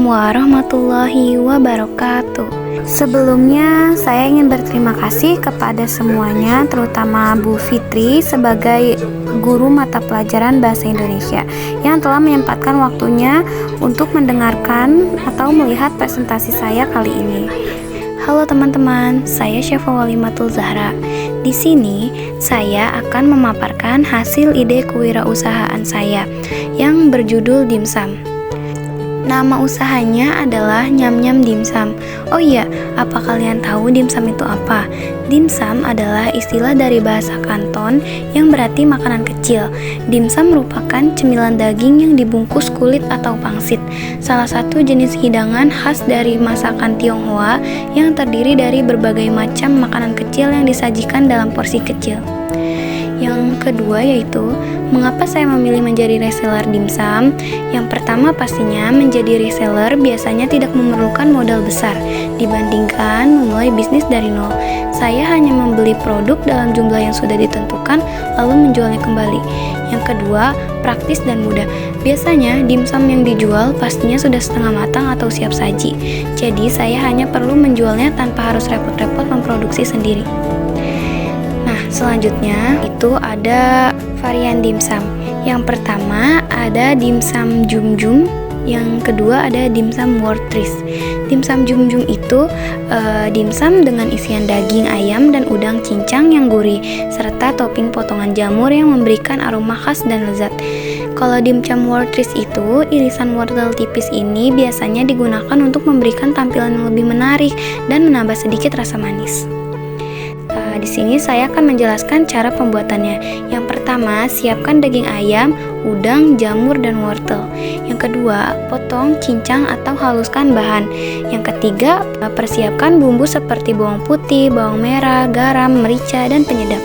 warahmatullahi wabarakatuh. Sebelumnya, saya ingin berterima kasih kepada semuanya, terutama Bu Fitri sebagai guru mata pelajaran Bahasa Indonesia yang telah menyempatkan waktunya untuk mendengarkan atau melihat presentasi saya kali ini. Halo teman-teman, saya Syafa Walimatul Zahra. Di sini, saya akan memaparkan hasil ide kewirausahaan saya yang berjudul Dimsum. Nama usahanya adalah Nyam Nyam Dimsum. Oh iya, apa kalian tahu dimsum itu apa? Dimsum adalah istilah dari bahasa Kanton yang berarti makanan kecil. Dimsum merupakan cemilan daging yang dibungkus kulit atau pangsit, salah satu jenis hidangan khas dari masakan Tionghoa yang terdiri dari berbagai macam makanan kecil yang disajikan dalam porsi kecil. Yang kedua yaitu, mengapa saya memilih menjadi reseller dimsum? Yang pertama pastinya menjadi reseller biasanya tidak memerlukan modal besar dibandingkan memulai bisnis dari nol. Saya hanya membeli produk dalam jumlah yang sudah ditentukan lalu menjualnya kembali. Yang kedua, praktis dan mudah. Biasanya dimsum yang dijual pastinya sudah setengah matang atau siap saji. Jadi saya hanya perlu menjualnya tanpa harus repot-repot memproduksi sendiri. Selanjutnya itu ada varian dimsum. Yang pertama ada dimsum Jum Jum, yang kedua ada dimsum Wortris. Dimsum Jum Jum itu dimsum dengan isian daging ayam dan udang cincang yang gurih serta topping potongan jamur yang memberikan aroma khas dan lezat. Kalau dimsum Wortris itu, irisan wortel tipis ini biasanya digunakan untuk memberikan tampilan yang lebih menarik dan menambah sedikit rasa manis. Di sini saya akan menjelaskan cara pembuatannya. Yang pertama, siapkan daging ayam, udang, jamur, dan wortel. Yang kedua, potong, cincang, atau haluskan bahan. Yang ketiga, persiapkan bumbu seperti bawang putih, bawang merah, garam, merica, dan penyedap.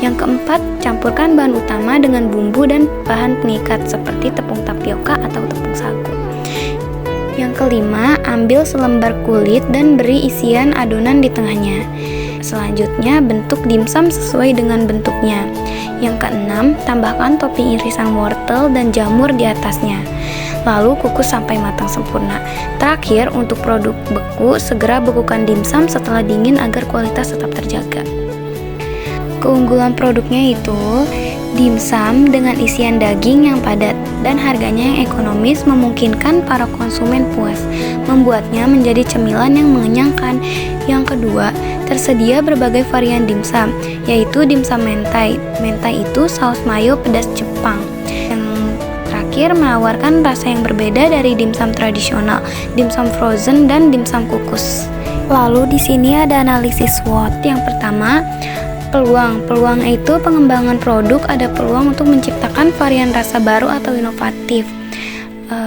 Yang keempat, campurkan bahan utama dengan bumbu dan bahan pengikat seperti tepung tapioka atau tepung sagu. Yang kelima, ambil selembar kulit dan beri isian adonan di tengahnya. Selanjutnya, bentuk dimsum sesuai dengan bentuknya. Yang keenam, tambahkan topping irisan wortel dan jamur di atasnya. Lalu kukus sampai matang sempurna. Terakhir, untuk produk beku, segera bekukan dimsum setelah dingin agar kualitas tetap terjaga. Keunggulan produknya itu dimsum dengan isian daging yang padat dan harganya yang ekonomis memungkinkan para konsumen puas, membuatnya menjadi cemilan yang mengenyangkan. Yang kedua, tersedia berbagai varian dimsum, yaitu dimsum mentai. Mentai itu saus mayo pedas Jepang. Yang terakhir, menawarkan rasa yang berbeda dari dimsum tradisional, dimsum frozen, dan dimsum kukus. Lalu di sini ada analisis SWOT. Yang pertama, peluang itu pengembangan produk, ada peluang untuk menciptakan varian rasa baru atau inovatif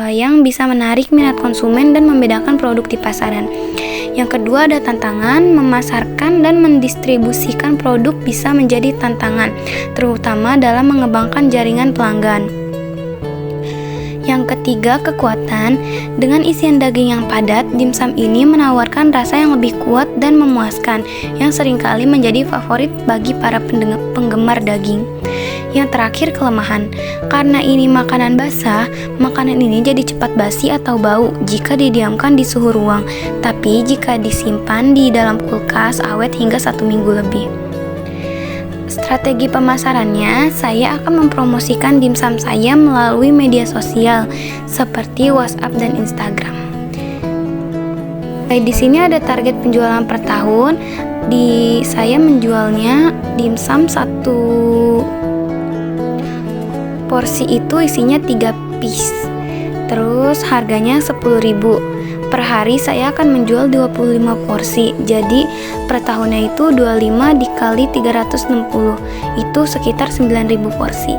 yang bisa menarik minat konsumen dan membedakan produk di pasaran. Yang kedua ada tantangan, memasarkan dan mendistribusikan produk bisa menjadi tantangan, terutama dalam mengembangkan jaringan pelanggan. Yang ketiga, kekuatan. Dengan isian daging yang padat, dimsum ini menawarkan rasa yang lebih kuat dan memuaskan, yang seringkali menjadi favorit bagi para penggemar daging. Yang terakhir, kelemahan. Karena ini makanan basah, makanan ini jadi cepat basi atau bau jika didiamkan di suhu ruang, tapi jika disimpan di dalam kulkas awet hingga 1 minggu lebih. Strategi pemasarannya, saya akan mempromosikan dimsum saya melalui media sosial seperti WhatsApp dan Instagram. Di sini ada target penjualan per tahun. Saya menjualnya dimsum 1 porsi itu isinya 3 piece. Terus harganya 10.000. Per hari saya akan menjual 25 porsi. Jadi per tahunnya itu 25 dikali 360. Itu sekitar 9.000 porsi.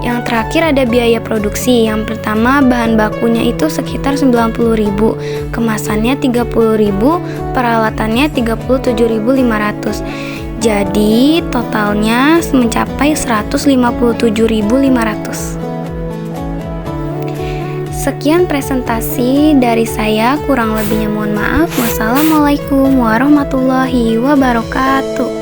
Yang terakhir ada biaya produksi. Yang pertama, bahan bakunya itu sekitar 90.000, kemasannya 30.000, peralatannya 37.500. Jadi totalnya mencapai 157.500. Sekian presentasi dari saya, kurang lebihnya mohon maaf. Wassalamualaikum warahmatullahi wabarakatuh.